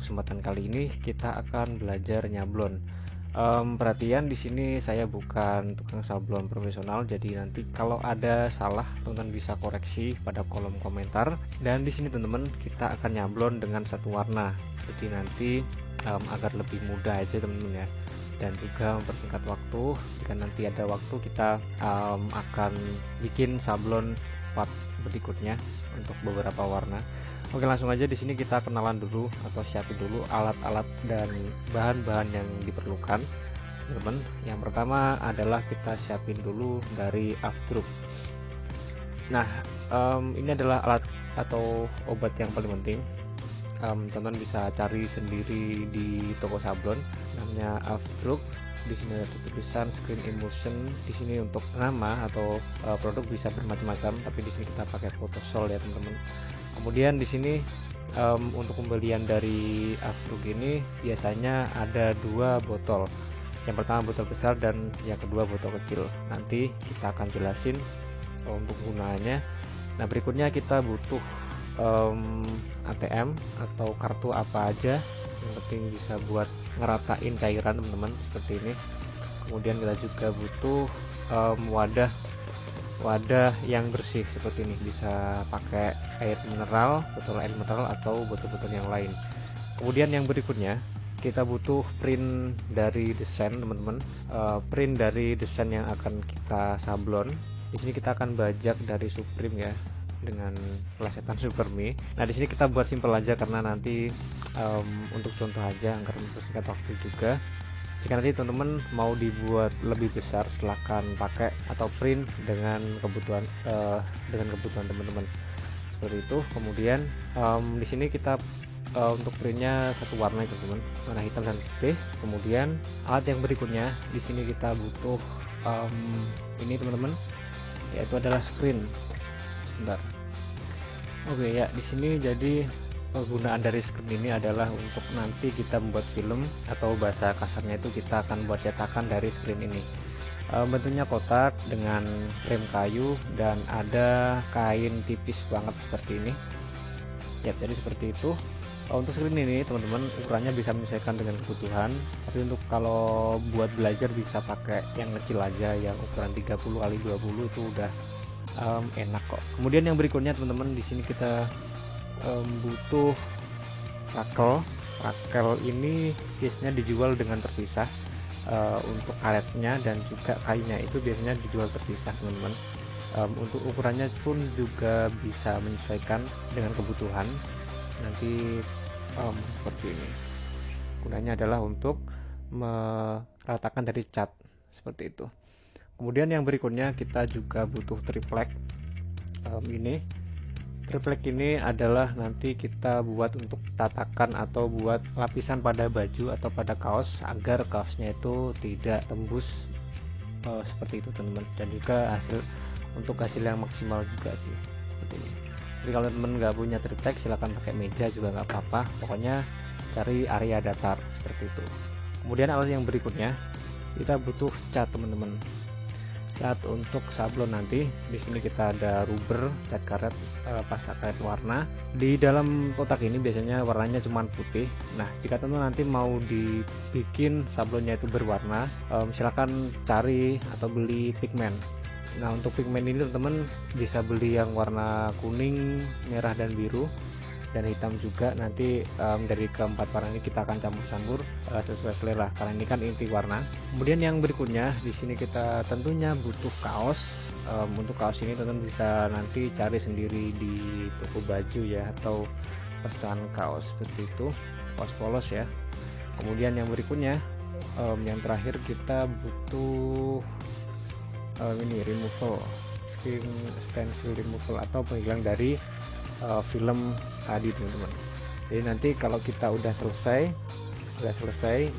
kesempatan kali ini kita akan belajar nyablon. Perhatian di sini saya bukan tukang sablon profesional, jadi nanti kalau ada salah teman-teman bisa koreksi pada kolom komentar. Dan di sini teman-teman kita akan nyablon dengan satu warna, jadi nanti agar lebih mudah aja teman-teman ya, dan juga mempersingkat waktu. Jika nanti ada waktu kita akan bikin sablon part berikutnya untuk beberapa warna. Oke, langsung aja di sini kita kenalan dulu atau siapin dulu alat-alat dan bahan-bahan yang diperlukan, teman-teman. Yang pertama adalah kita siapin dulu dari Afdruk. Nah, ini adalah alat atau obat yang paling penting. Teman-teman bisa cari sendiri di toko sablon, namanya Afdruk. Di sini ada tulisan Screen Emulsion. Di sini untuk nama atau produk bisa bermacam-macam, tapi di sini kita pakai Photosol ya teman-teman. Kemudian di sini untuk pembelian dari Afdruk ini biasanya ada dua botol. Yang pertama botol besar dan yang kedua botol kecil. Nanti kita akan jelasin untuk gunaannya. Nah, berikutnya kita butuh ATM atau kartu apa aja, yang penting bisa buat ngeratain cairan teman-teman seperti ini. Kemudian kita juga butuh wadah yang bersih seperti ini, bisa pakai air mineral, botol air mineral atau botol-botol yang lain. Kemudian yang berikutnya kita butuh print dari desain teman-teman, print dari desain yang akan kita sablon. Di sini kita akan bajak dari Supreme ya, dengan plesetan Superme. Nah, di sini kita buat simpel aja karena nanti untuk contoh aja agar mempersingkat waktu juga. Jika nanti teman-teman mau dibuat lebih besar, silahkan pakai atau print dengan kebutuhan teman-teman seperti itu. Kemudian di sini kita untuk printnya satu warna teman-teman, warna hitam dan putih. Kemudian alat yang berikutnya di sini kita butuh ini teman-teman, yaitu adalah screen. Sebentar. Oke ya, di sini jadi penggunaan dari screen ini adalah untuk nanti kita membuat film, atau bahasa kasarnya itu kita akan buat cetakan dari screen ini. Bentuknya kotak dengan frame kayu dan ada kain tipis banget seperti ini ya, jadi seperti itu. Untuk screen ini teman-teman ukurannya bisa menyesuaikan dengan kebutuhan, tapi untuk kalau buat belajar bisa pakai yang kecil aja, yang ukuran 30x20 itu udah enak kok. Kemudian yang berikutnya teman-teman, di sini kita butuh rakel ini biasanya dijual dengan terpisah. Untuk karetnya dan juga kayunya itu biasanya dijual terpisah teman-teman. Untuk ukurannya pun juga bisa menyesuaikan dengan kebutuhan nanti, seperti ini. Gunanya adalah untuk meratakan dari cat seperti itu. Kemudian yang berikutnya kita juga butuh triplek. Triplek ini adalah nanti kita buat untuk tatakan atau buat lapisan pada baju atau pada kaos agar kaosnya itu tidak tembus, seperti itu teman-teman. Dan juga untuk hasil yang maksimal juga sih seperti ini. Jadi kalau teman nggak punya triplek silahkan pakai meja juga nggak apa-apa, pokoknya cari area datar seperti itu. Kemudian alat yang berikutnya kita butuh cat teman-teman. Cat untuk sablon nanti di sini kita ada rubber, cat karet, pasta karet warna. Di dalam kotak ini biasanya warnanya cuma putih. Nah, jika teman nanti mau dibikin sablonnya itu berwarna, silakan cari atau beli pigmen. Nah, untuk pigmen ini teman bisa beli yang warna kuning, merah dan biru dan hitam juga. Nanti dari keempat warna ini kita akan campur-campur sesuai selera karena ini kan inti warna. Kemudian yang berikutnya di sini kita tentunya butuh kaos. Untuk kaos ini teman-teman bisa nanti cari sendiri di toko baju ya, atau pesan kaos seperti itu, kaos polos ya. Kemudian yang berikutnya yang terakhir kita butuh ini removal, stencil removal atau penghilang dari film tadi teman-teman. Jadi nanti kalau kita udah selesai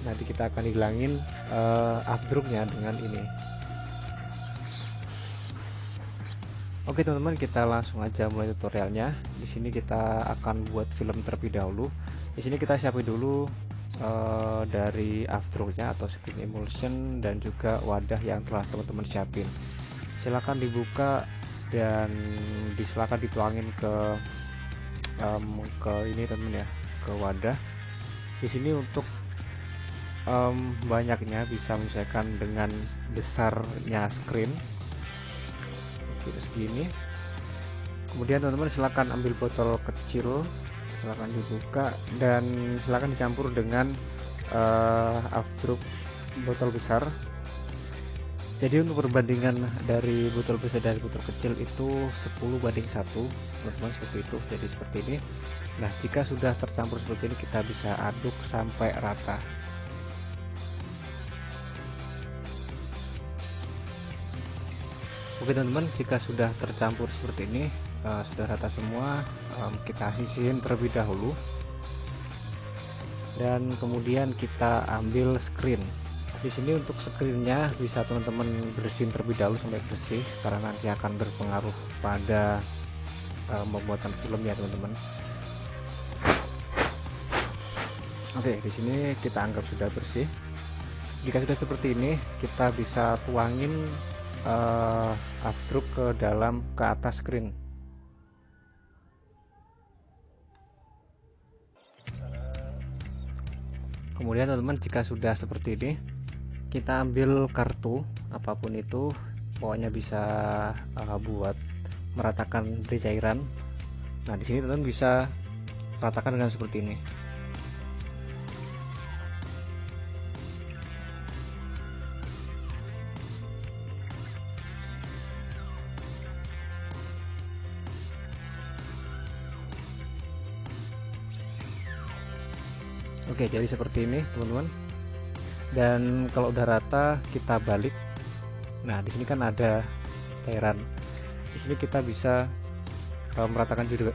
nanti kita akan hilangin Afdruknya dengan ini. Oke teman-teman, kita langsung aja mulai tutorialnya. Di sini kita akan buat film terlebih dahulu. Di sini kita siapin dulu dari Afdruknya atau Screen Emulsion dan juga wadah yang telah teman-teman siapin. Silahkan dibuka dan silakan dituangin ke ini teman ya, ke wadah. Di sini untuk banyaknya bisa menyesuaikan dengan besarnya screen segini. Kemudian teman-teman silahkan ambil botol kecil, silahkan dibuka dan silahkan dicampur dengan afdruk botol besar. Jadi untuk perbandingan dari botol besar dan botol kecil itu 10:1 teman-teman, seperti itu. Jadi seperti ini. Nah, jika sudah tercampur seperti ini, kita bisa aduk sampai rata. Oke teman-teman, jika sudah tercampur seperti ini, sudah rata semua, kita sisihin terlebih dahulu dan kemudian kita ambil screen. Di sini untuk screennya bisa teman-teman bersihin terlebih dahulu sampai bersih, karena nanti akan berpengaruh pada pembuatan film ya teman-teman. Oke, di sini kita anggap sudah bersih. Jika sudah seperti ini, kita bisa tuangin afdruk ke atas screen. Kemudian teman-teman, jika sudah seperti ini, kita ambil kartu apapun itu, pokoknya bisa buat meratakan dari cairan. Nah, di sini teman-teman bisa ratakan dengan seperti ini. Oke, jadi seperti ini teman-teman. Dan kalau udah rata, kita balik. Nah, di sini kan ada cairan. Di sini kita bisa meratakan juga.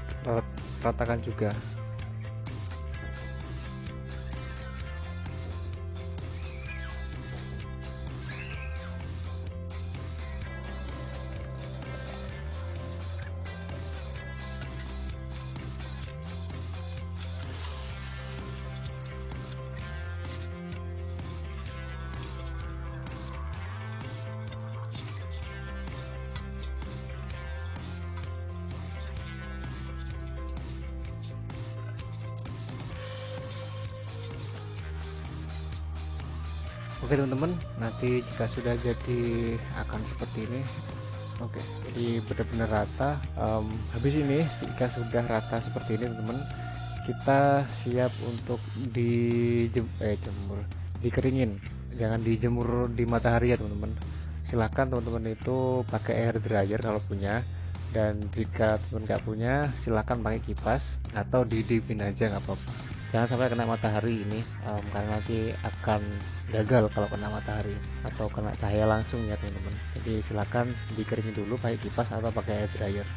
Oke teman-teman, nanti jika sudah jadi akan seperti ini. Oke, jadi benar-benar rata. Habis ini jika sudah rata seperti ini teman-teman, kita siap untuk dikeringin. Jangan dijemur di matahari ya teman-teman. Silahkan teman-teman itu pakai air dryer kalau punya, dan jika teman nggak punya silahkan pakai kipas atau didiemin aja, nggak apa-apa. Jangan sampai kena matahari ini, karena nanti akan gagal kalau kena matahari atau kena cahaya langsung ya teman-teman. Jadi silakan dikeringin dulu pakai kipas atau pakai air dryer.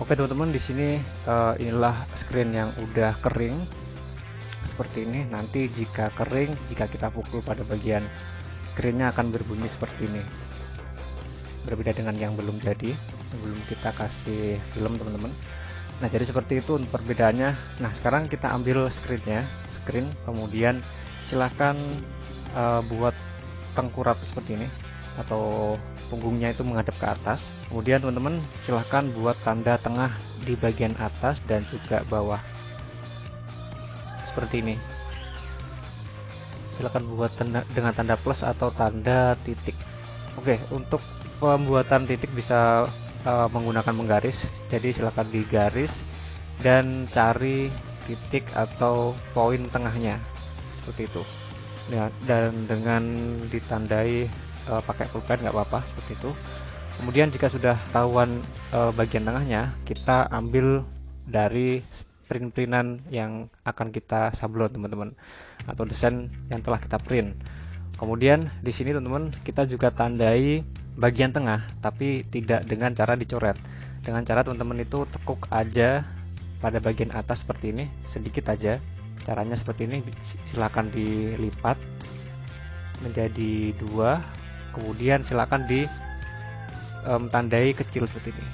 Oke teman-teman, di sini inilah screen yang udah kering seperti ini. Nanti jika kering, jika kita pukul pada bagian screennya akan berbunyi seperti ini. Berbeda dengan yang belum jadi, belum kita kasih film teman-teman. Nah, jadi seperti itu perbedaannya. Nah, sekarang kita ambil screen, kemudian silahkan buat tengkurap seperti ini atau punggungnya itu menghadap ke atas. Kemudian teman-teman silahkan buat tanda tengah di bagian atas dan juga bawah seperti ini. Silahkan buat dengan tanda plus atau tanda titik. Oke, untuk pembuatan titik bisa menggunakan menggaris. Jadi silakan digaris dan cari titik atau poin tengahnya seperti itu ya, dan dengan ditandai pakai pulpen nggak apa-apa seperti itu. Kemudian jika sudah tahuan bagian tengahnya, kita ambil dari print-printan yang akan kita sablon teman-teman, atau desain yang telah kita print. Kemudian di sini teman-teman kita juga tandai bagian tengah, tapi tidak dengan cara dicoret. Dengan cara teman-teman itu tekuk aja pada bagian atas seperti ini, sedikit aja. Caranya seperti ini, silakan dilipat menjadi 2, kemudian silakan tandai kecil seperti ini,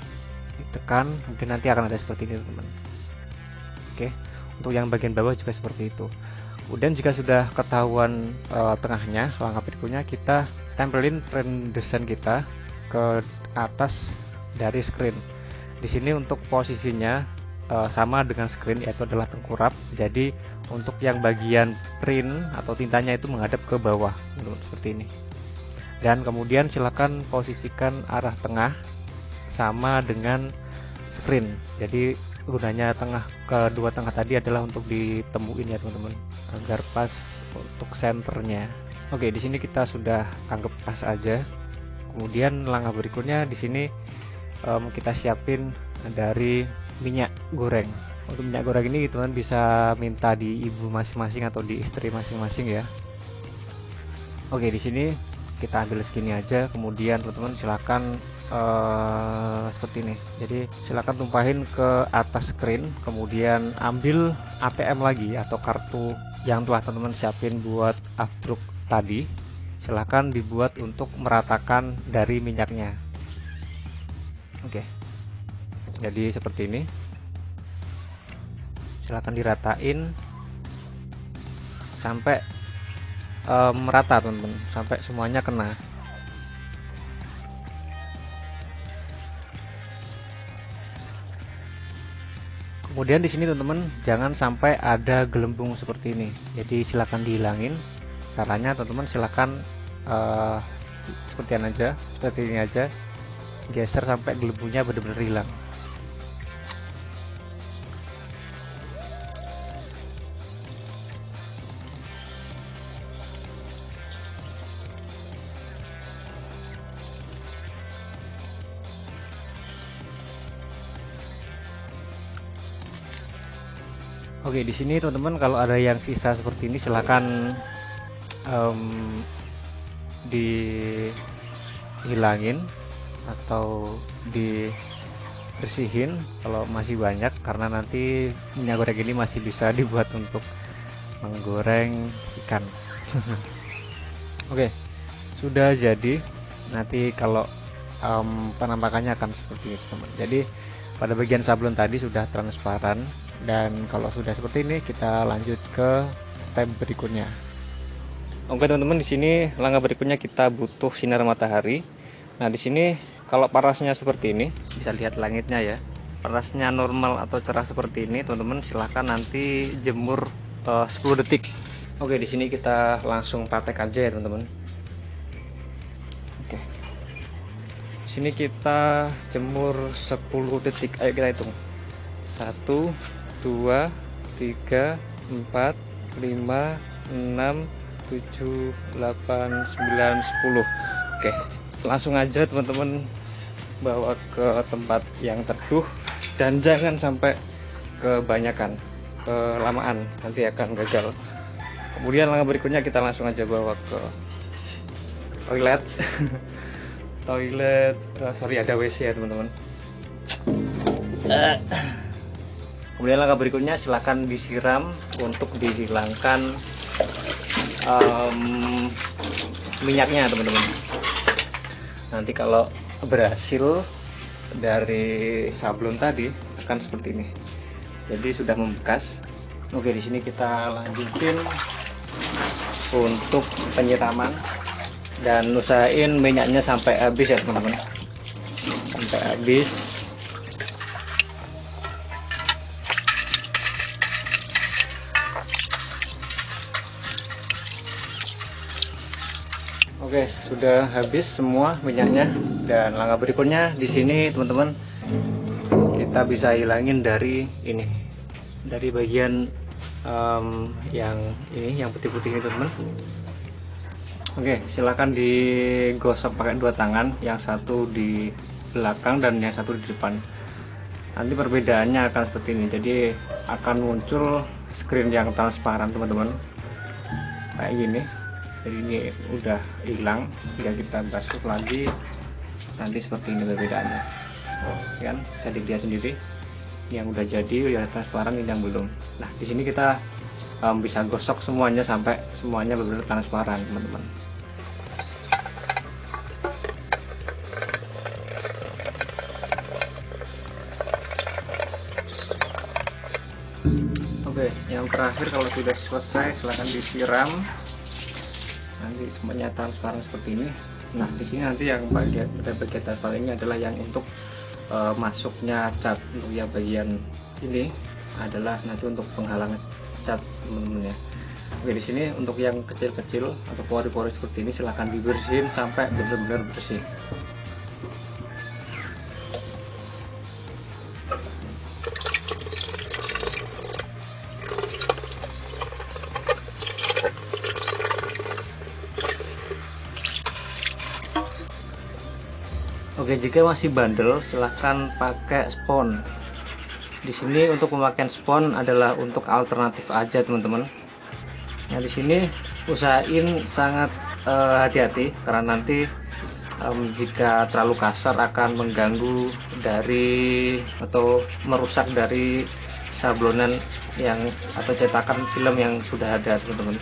ditekan, mungkin nanti akan ada seperti ini teman-teman. Oke, untuk yang bagian bawah juga seperti itu. Kemudian jika sudah ketahuan tengahnya, langkah berikutnya kita tempelin print desain kita ke atas dari screen. Di sini untuk posisinya sama dengan screen, yaitu adalah tengkurap. Jadi untuk yang bagian print atau tintanya itu menghadap ke bawah, seperti ini. Dan kemudian silakan posisikan arah tengah sama dengan screen. Jadi gunanya kedua tengah tadi adalah untuk ditemuin ya teman-teman, agar pas untuk senternya. Oke, di sini kita sudah anggap pas aja. Kemudian langkah berikutnya di sini kita siapin dari minyak goreng. Untuk minyak goreng ini teman-teman bisa minta di ibu masing-masing atau di istri masing-masing ya. Oke, di sini kita ambil segini aja. Kemudian teman-teman silakan seperti ini. Jadi silakan tumpahin ke atas screen, kemudian ambil ATM lagi atau kartu yang telah teman-teman siapin buat afdruk tadi. Silakan dibuat untuk meratakan dari minyaknya. Oke, jadi seperti ini. Silakan diratain sampai merata teman-teman, sampai semuanya kena. Kemudian di sini teman-teman jangan sampai ada gelembung seperti ini. Jadi silakan dihilangin. Caranya teman-teman silakan seperti ini aja. Geser sampai gelembungnya benar-benar hilang. Oke, di sini teman-teman kalau ada yang sisa seperti ini silakan dihilangin atau dibersihin kalau masih banyak, karena nanti minyak goreng ini masih bisa dibuat untuk menggoreng ikan. Oke, sudah jadi. Nanti kalau penampakannya akan seperti itu teman. Jadi pada bagian sablon tadi sudah transparan. Dan kalau sudah seperti ini, kita lanjut ke step berikutnya. Oke teman-teman, di sini langkah berikutnya kita butuh sinar matahari. Nah di sini kalau parasnya seperti ini, bisa lihat langitnya ya. Parasnya normal atau cerah seperti ini, teman-teman silahkan nanti jemur 10 detik. Oke, di sini kita langsung praktek aja ya teman-teman. Oke, di sini kita jemur 10 detik. Ayo kita hitung. 1, 2, 3, 4, 5, 6, 7, 8, 9, 10. Oke, langsung aja teman-teman bawa ke tempat yang teduh dan jangan sampai kebanyakan, kelamaan nanti akan gagal. Kemudian langkah berikutnya kita langsung aja bawa ke toilet. Ada WC ya teman-teman. Kemudian langkah berikutnya silakan disiram untuk dihilangkan minyaknya teman-teman. Nanti kalau berhasil dari sablon tadi akan seperti ini. Jadi sudah membekas. Oke, di sini kita lanjutin untuk penyiraman dan usahain minyaknya sampai habis ya teman-teman. Sampai habis. Oke, sudah habis semua minyaknya. Dan langkah berikutnya di sini teman-teman, kita bisa hilangin dari ini, dari bagian yang putih-putih ini teman-teman. Oke, silakan digosok pakai dua tangan, yang satu di belakang dan yang satu di depan. Nanti perbedaannya akan seperti ini. Jadi akan muncul screen yang transparan teman-teman, kayak gini. Jadi ini udah hilang, tinggal kita basuh lagi, nanti seperti ini perbedaannya kan. Bisa dilihat sendiri yang udah jadi, udah transparan, ini yang belum. Nah di sini kita bisa gosok semuanya sampai semuanya benar-benar transparan teman-teman. Oke, yang terakhir kalau sudah selesai silahkan disiram. Nanti semuanya transparan seperti ini. Nah di sini nanti yang bagian transparan ini adalah yang untuk masuknya cat untuk yang bagian ini adalah nanti untuk penghalang cat teman-teman ya. Oke, di sini untuk yang kecil-kecil atau pori-pori seperti ini silahkan dibersihin sampai benar-benar bersih. Oke, jika masih bandel silahkan pakai spons. Di sini untuk pemakaian spons adalah untuk alternatif aja teman-teman. Nah, di sini usahain sangat hati-hati karena nanti jika terlalu kasar akan mengganggu dari atau merusak dari sablonan yang atau cetakan film yang sudah ada teman-teman.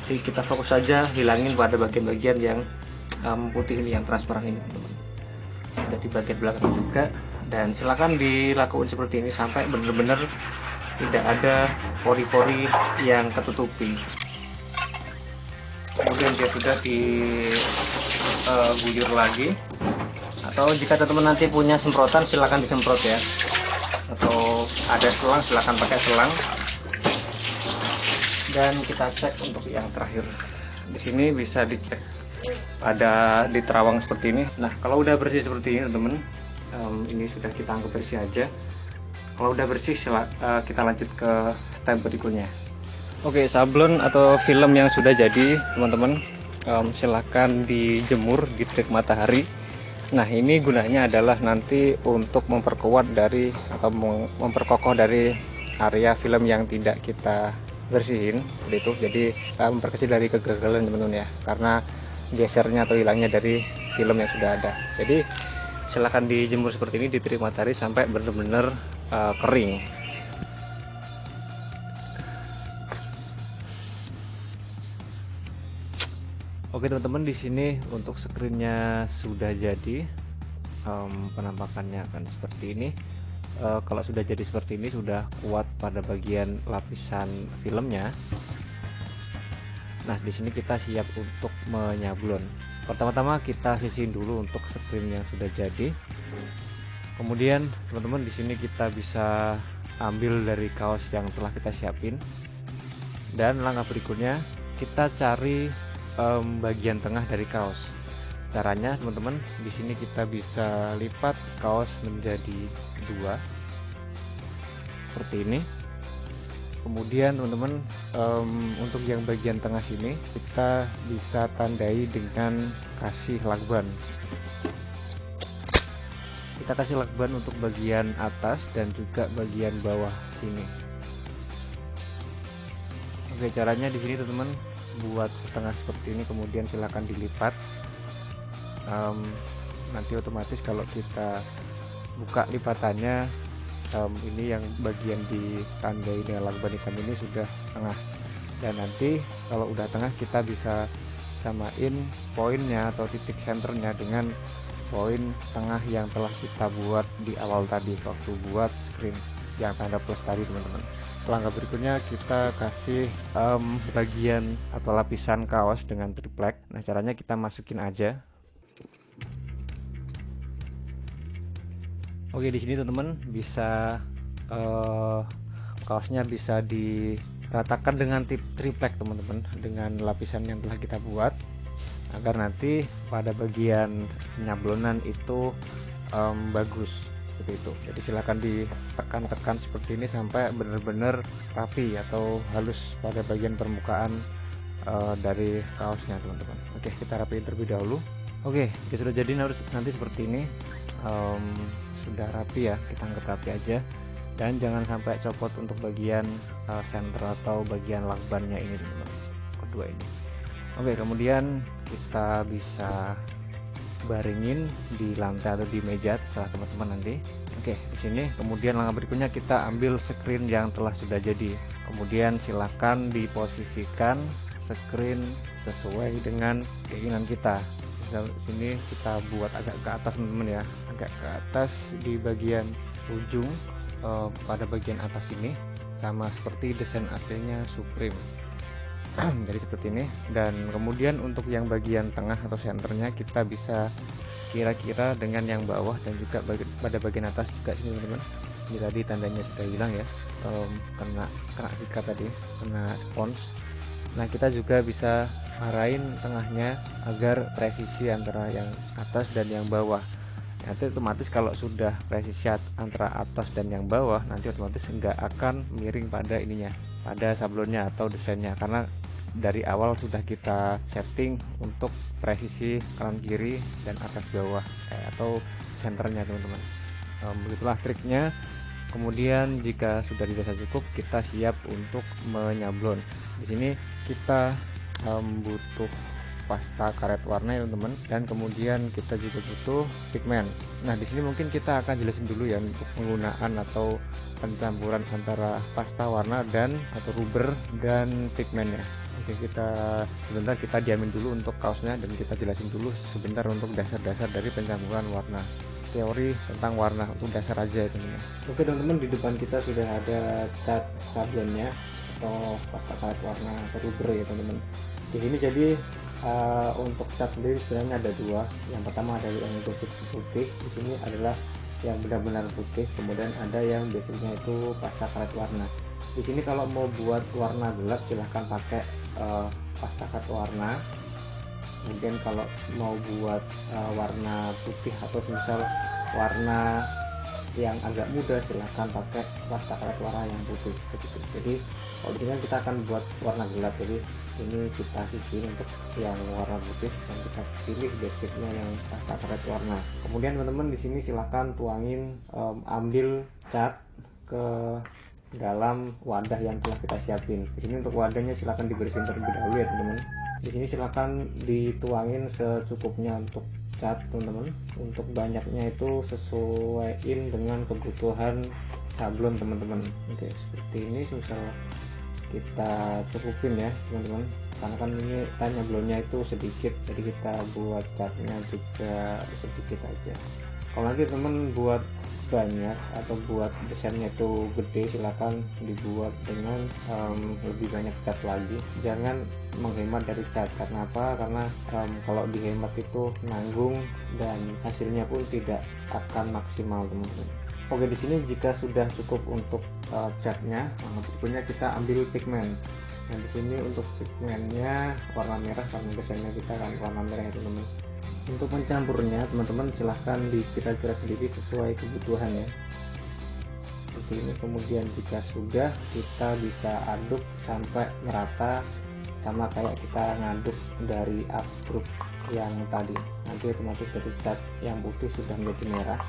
Jadi kita fokus saja hilangin pada bagian-bagian yang putih ini, yang transparan ini teman-teman. Ada di bagian belakang juga, dan silakan dilakukan seperti ini sampai benar-benar tidak ada pori-pori yang ketutupi. Kemudian dia sudah diguyur lagi, atau jika teman-teman nanti punya semprotan silahkan disemprot ya, atau ada selang silahkan pakai selang. Dan kita cek untuk yang terakhir. Di sini bisa dicek ada di terawang seperti ini. Nah, kalau udah bersih seperti ini teman-teman, ini sudah kita anggap bersih aja. Kalau udah bersih kita lanjut ke step berikutnya. Oke, sablon atau film yang sudah jadi teman-teman, silahkan dijemur di terik matahari. Nah, ini gunanya adalah nanti untuk memperkuat dari atau memperkokoh dari area film yang tidak kita bersihin seperti itu. Jadi memperkecil dari kegagalan teman-teman ya, karena gesernya atau hilangnya dari film yang sudah ada. Jadi silahkan dijemur seperti ini di terik matahari sampai benar-benar kering. Oke teman-teman, di sini untuk screennya sudah jadi. Penampakannya akan seperti ini. Kalau sudah jadi seperti ini, sudah kuat pada bagian lapisan filmnya. Nah, di sini kita siap untuk menyablon. Pertama-tama kita sisihin dulu untuk screen yang sudah jadi. Kemudian teman-teman, di sini kita bisa ambil dari kaos yang telah kita siapin. Dan langkah berikutnya kita cari bagian tengah dari kaos. Caranya teman-teman, di sini kita bisa lipat kaos menjadi dua seperti ini. Kemudian teman-teman, untuk yang bagian tengah sini kita bisa tandai dengan kasih lakban. Kita kasih lakban untuk bagian atas dan juga bagian bawah sini. Oke, caranya di sini teman-teman, buat setengah seperti ini, kemudian silahkan dilipat. Nanti otomatis kalau kita buka lipatannya, ini yang bagian ditandai dengan lakban hitam ini sudah tengah, dan nanti kalau udah tengah kita bisa samain poinnya atau titik senternya dengan poin tengah yang telah kita buat di awal tadi waktu buat screen yang tanda plus tadi teman-teman. Langkah berikutnya kita kasih bagian atau lapisan kaos dengan triplek. Nah, caranya kita masukin aja. Oke, di sini teman-teman bisa kaosnya bisa diratakan dengan triplek teman-teman, dengan lapisan yang telah kita buat, agar nanti pada bagian penyablonan itu bagus seperti itu. Jadi silahkan ditekan-tekan seperti ini sampai benar-benar rapi atau halus pada bagian permukaan dari kaosnya teman-teman. Oke, kita rapiin terlebih dahulu. Oke, sudah jadi nanti seperti ini. Sudah rapi ya, kita anggap rapi aja, dan jangan sampai copot untuk bagian center atau bagian lakbannya ini teman-teman, kedua ini. Oke, kemudian kita bisa baringin di lantai atau di meja setelah teman-teman nanti. Oke, di sini kemudian langkah berikutnya kita ambil screen yang telah sudah jadi, kemudian silahkan diposisikan screen sesuai dengan keinginan kita. Sini kita buat agak ke atas teman-teman ya, agak ke atas di bagian ujung, pada bagian atas ini sama seperti desain aslinya Supreme. Jadi seperti ini. Dan kemudian untuk yang bagian tengah atau senternya kita bisa kira-kira dengan yang bawah dan juga pada bagian atas juga sini teman-teman. Ini tadi tandanya sudah hilang ya, kena sikat tadi, kena spons. Nah kita juga bisa arahin tengahnya agar presisi antara yang atas dan yang bawah. Nanti otomatis kalau sudah presisi antara atas dan yang bawah, nanti otomatis enggak akan miring pada ininya, pada sablonnya atau desainnya, karena dari awal sudah kita setting untuk presisi kanan kiri dan atas bawah atau senternya teman-teman. Begitulah triknya. Kemudian jika sudah dirasa cukup, kita siap untuk menyablon. Di sini kita butuh pasta karet warna ya teman-teman, dan kemudian kita juga butuh pigmen. Nah di sini mungkin kita akan jelasin dulu ya untuk penggunaan atau pencampuran antara pasta warna dan atau rubber dan pigmennya. Oke, kita sebentar kita diamin dulu untuk kaosnya dan kita jelasin dulu sebentar untuk dasar-dasar dari pencampuran warna, teori tentang warna untuk dasar aja ya teman-teman. Oke teman-teman, di depan kita sudah ada cat sablonnya atau pasta karet warna atau rubber ya teman-teman. Di sini jadi untuk cat sendiri sebenarnya ada dua. Yang pertama ada yang basic putih, di sini adalah yang benar-benar putih. Kemudian ada yang basicnya itu pasta karet warna. Di sini kalau mau buat warna gelap silahkan pakai pasta karet warna. Kemudian kalau mau buat warna putih atau misal warna yang agak muda silahkan pakai pasta karet warna yang putih begitu. Jadi kalau di sini kita akan buat warna gelap, jadi ini kita sisihin untuk yang warna putih dan kita pilih basicnya yang pasta karet warna. Kemudian teman-teman di sini silahkan tuangin, ambil cat ke dalam wadah yang telah kita siapin. Di sini untuk wadahnya silahkan dibersihin terlebih dahulu ya teman-teman. Di sini silahkan dituangin secukupnya untuk cat teman-teman. Untuk banyaknya itu sesuaiin dengan kebutuhan sablon teman-teman. Oke, seperti ini misal kita cukupin ya teman-teman, karena kan ini kan nyablonnya itu sedikit, jadi kita buat catnya juga sedikit aja. Kalau nanti teman buat banyak atau buat desainnya itu gede, silakan dibuat dengan lebih banyak cat lagi. Jangan menghemat dari cat, karena apa? Karena kalau dihemat itu nanggung dan hasilnya pun tidak akan maksimal teman-teman. Oke, di sini jika sudah cukup untuk catnya, berikutnya kita ambil pigmen. Nah di sini untuk pigmennya warna merah, karena desainnya kita kan warna merah ya teman-teman. Untuk mencampurnya teman-teman silahkan dikira-kira sendiri sesuai kebutuhan ya, seperti ini. Kemudian jika sudah, kita bisa aduk sampai merata, sama kayak kita ngaduk dari abstruk yang tadi. Nanti otomatis dari cat yang putih sudah menjadi merah.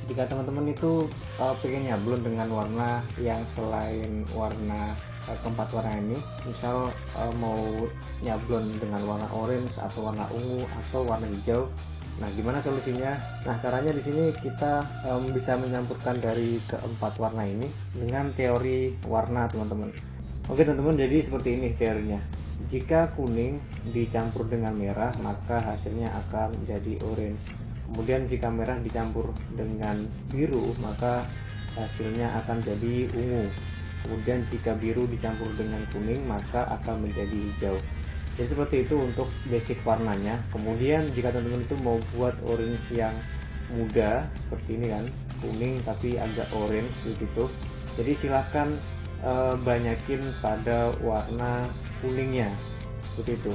Jika teman-teman itu pengen nyablon dengan warna yang selain warna keempat warna ini, misal mau nyablon dengan warna orange atau warna ungu atau warna hijau, nah gimana solusinya? Nah caranya di sini kita bisa mencampurkan dari keempat warna ini dengan teori warna teman-teman. Oke teman-teman, jadi seperti ini teorinya. Jika kuning dicampur dengan merah, maka hasilnya akan menjadi orange. Kemudian jika merah dicampur dengan biru, maka hasilnya akan jadi ungu. Kemudian jika biru dicampur dengan kuning, maka akan menjadi hijau. Jadi seperti itu untuk basic warnanya. Kemudian jika teman-teman itu mau buat orange yang muda seperti ini kan, kuning tapi agak orange begitu, jadi silahkan banyakin pada warna kuningnya seperti itu.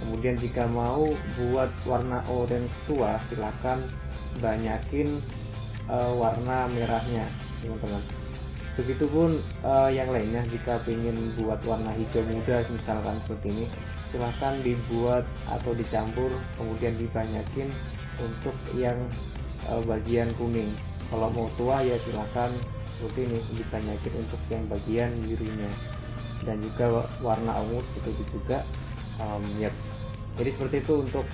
Kemudian jika mau buat warna orange tua, silahkan banyakin warna merahnya teman-teman. Begitupun yang lainnya, jika ingin buat warna hijau muda misalkan seperti ini, silahkan dibuat atau dicampur kemudian dibanyakin untuk yang bagian kuning. Kalau mau tua ya silahkan seperti ini, dibanyakin untuk yang bagian birunya. Dan juga warna ungu seperti itu juga. Yep. Jadi seperti itu untuk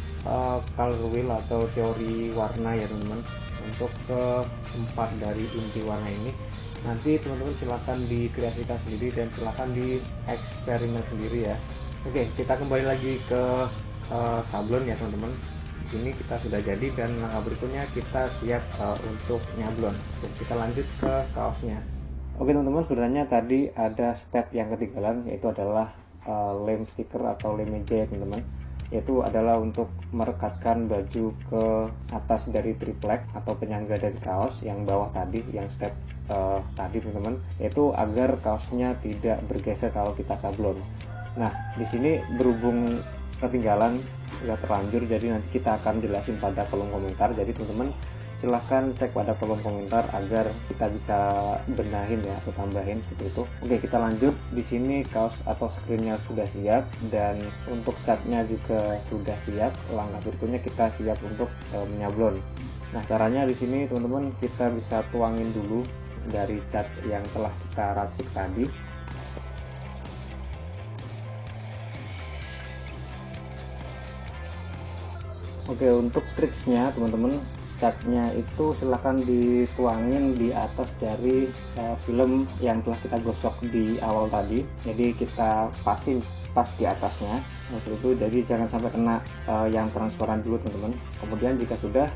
color wheel atau teori warna ya teman-teman. Untuk keempat dari inti warna ini, nanti teman-teman silahkan dikreasikan sendiri dan silahkan dieksperimen sendiri ya. Oke, kita kembali lagi ke sablon ya teman-teman. Di sini kita sudah jadi dan langkah berikutnya kita siap untuk nyablon. Jadi kita lanjut ke kaosnya. Oke teman-teman, sebenarnya tadi ada step yang ketinggalan, yaitu adalah lem stiker atau lem meja ya teman-teman, yaitu adalah untuk merekatkan baju ke atas dari triplek atau penyangga dari kaos yang bawah tadi, yang step tadi teman-teman, yaitu agar kaosnya tidak bergeser kalau kita sablon. Nah di sini berhubung ketinggalan udah terlanjur, jadi nanti kita akan jelasin pada kolom komentar. Jadi teman-teman silahkan cek pada kolom komentar agar kita bisa benahin ya atau tambahin seperti itu. Oke, kita lanjut. Di sini kaos atau screennya sudah siap dan untuk catnya juga sudah siap. Langkah berikutnya kita siap untuk menyablon. Nah caranya di sini teman-teman, kita bisa tuangin dulu dari cat yang telah kita racik tadi. Oke, untuk triksnya teman-teman, catnya itu silahkan dituangin di atas dari film yang telah kita gosok di awal tadi. Jadi kita pastiin pas di atasnya seperti itu, jadi jangan sampai kena yang transparan dulu teman-teman. Kemudian jika sudah,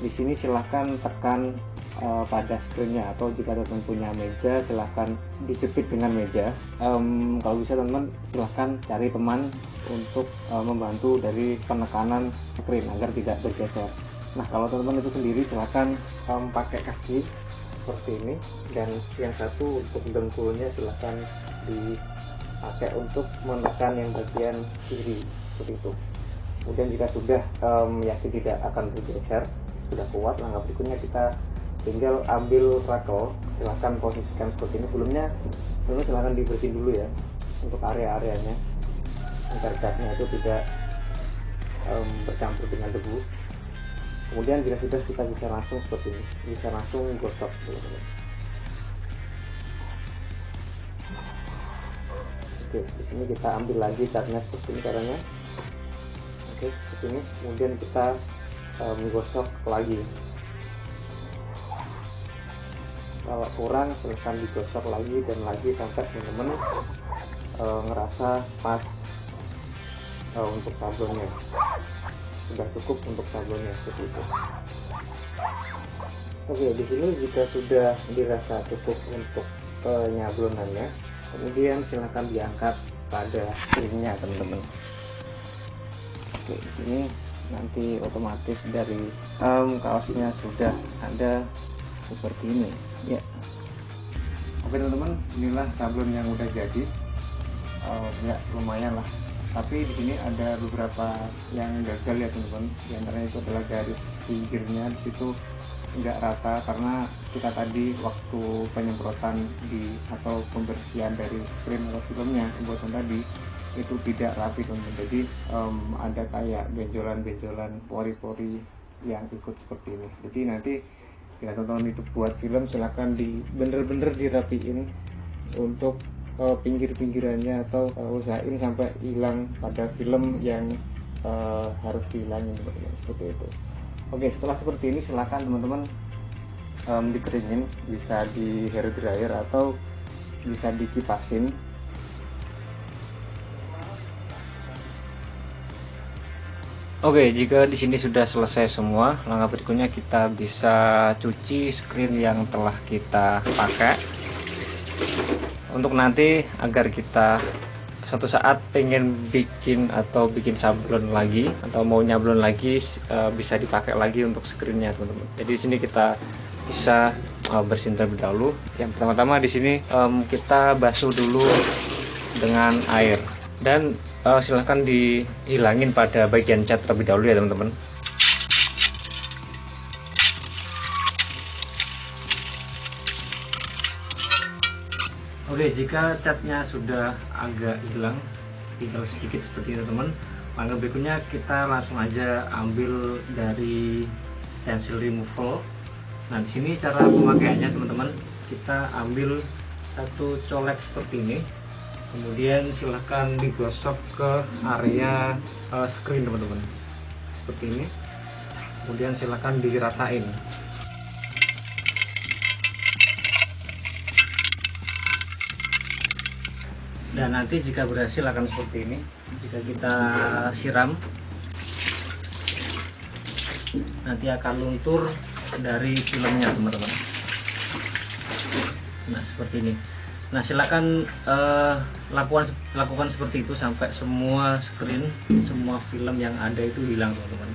di sini silahkan tekan pada screennya, atau jika teman punya meja silahkan dijepit dengan meja. Kalau bisa teman-teman silahkan cari teman untuk membantu dari penekanan screen agar tidak bergeser. Nah kalau teman-teman itu sendiri silahkan pakai kaki seperti ini, dan yang satu untuk dengkulnya silahkan dipakai untuk menekan yang bagian kiri seperti itu. Kemudian jika sudah yakin tidak akan bergeser, sudah kuat, langkah berikutnya kita tinggal ambil rakel. Silahkan posisikan seperti ini. Sebelumnya teman-teman silahkan dibersihin dulu ya untuk area-areanya agar catnya itu tidak bercampur dengan debu. Kemudian jika sudah, kita bisa langsung seperti ini, bisa langsung gosok teman-teman. Oke, di sini kita ambil lagi catnya seperti ini caranya. Oke, seperti ini. Kemudian kita menggosok lagi. Kalau kurang silahkan digosok lagi dan lagi sampai teman-teman ngerasa pas untuk sablonnya. Sudah cukup untuk sablonnya seperti itu. Oke, di sini jika sudah dirasa cukup untuk penyablonannya, kemudian silahkan diangkat pada screennya teman-teman. Oke, di sini nanti otomatis dari kaosnya sudah ada seperti ini ya. Oke teman-teman, inilah sablon yang udah jadi. Ya lumayan lah, tapi di sini ada beberapa yang gagal ya teman-teman. Di antaranya itu adalah garis pinggirnya di situ nggak rata, karena kita tadi waktu penyemprotan atau pembersihan dari screen atau filmnya pembuatan tadi itu tidak rapi teman-teman. Jadi ada kayak benjolan-benjolan, pori-pori yang ikut seperti ini. Jadi nanti jika teman-teman itu buat film, silahkan bener-bener dirapiin untuk pinggir-pinggirannya, atau usahain sampai hilang pada film yang harus dihilangin seperti itu. Oke, setelah seperti ini silahkan teman-teman dikeringin, bisa di hair dryer atau bisa dikipasin. Oke, jika di sini sudah selesai semua, langkah berikutnya kita bisa cuci screen yang telah kita pakai. Untuk nanti agar kita suatu saat pengen bikin sablon lagi atau mau nyablon lagi, bisa dipakai lagi untuk screennya teman-teman. Jadi di sini kita bisa bersihin terlebih dahulu. Yang pertama-tama di sini kita basuh dulu dengan air, dan silahkan dihilangin pada bagian cat terlebih dahulu ya teman-teman. Oke, jika catnya sudah agak hilang, tinggal sedikit seperti itu teman, langkah berikutnya kita langsung aja ambil dari stencil removal. Nah di sini cara pemakaiannya teman-teman, kita ambil satu colek seperti ini, kemudian silahkan digosok ke area screen teman-teman seperti ini, kemudian silahkan diratain. Dan nanti jika berhasil akan seperti ini. Jika kita siram, nanti akan luntur dari filmnya teman-teman. Nah seperti ini. Nah, silakan lakukan seperti itu sampai semua screen, semua film yang ada itu hilang, teman-teman.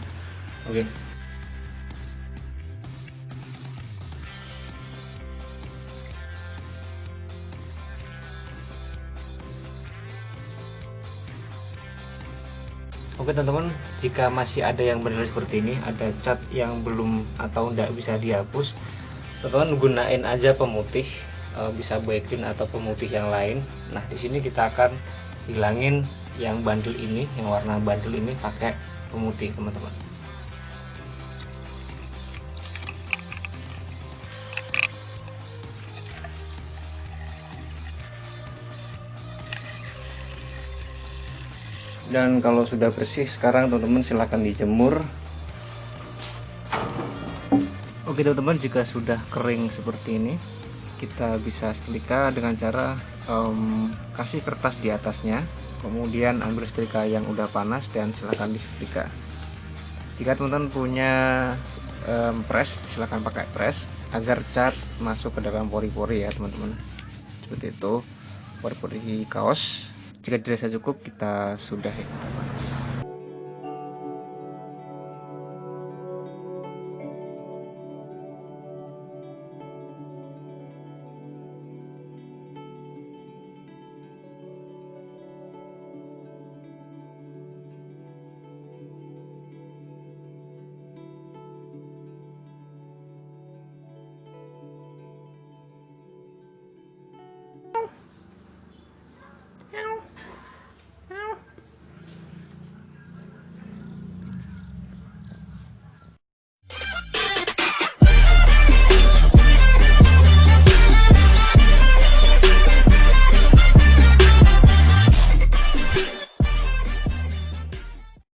Oke. Oke teman-teman, jika masih ada yang bernilai seperti ini, ada cat yang belum atau tidak bisa dihapus, teman-teman gunain aja pemutih, bisa Boykin atau pemutih yang lain. Nah, di sini kita akan hilangin yang bandel ini, yang warna bandel ini pakai pemutih, teman-teman. Dan kalau sudah bersih, sekarang teman-teman silahkan dijemur. Oke teman-teman, jika sudah kering seperti ini, kita bisa setrika dengan cara kasih kertas di atasnya, kemudian ambil setrika yang udah panas dan silahkan disetrika. Jika teman-teman punya press, silahkan pakai press agar cat masuk ke dalam pori-pori ya teman-teman. Seperti itu, pori-pori kaos. Jika dirasa cukup, kita sudahi.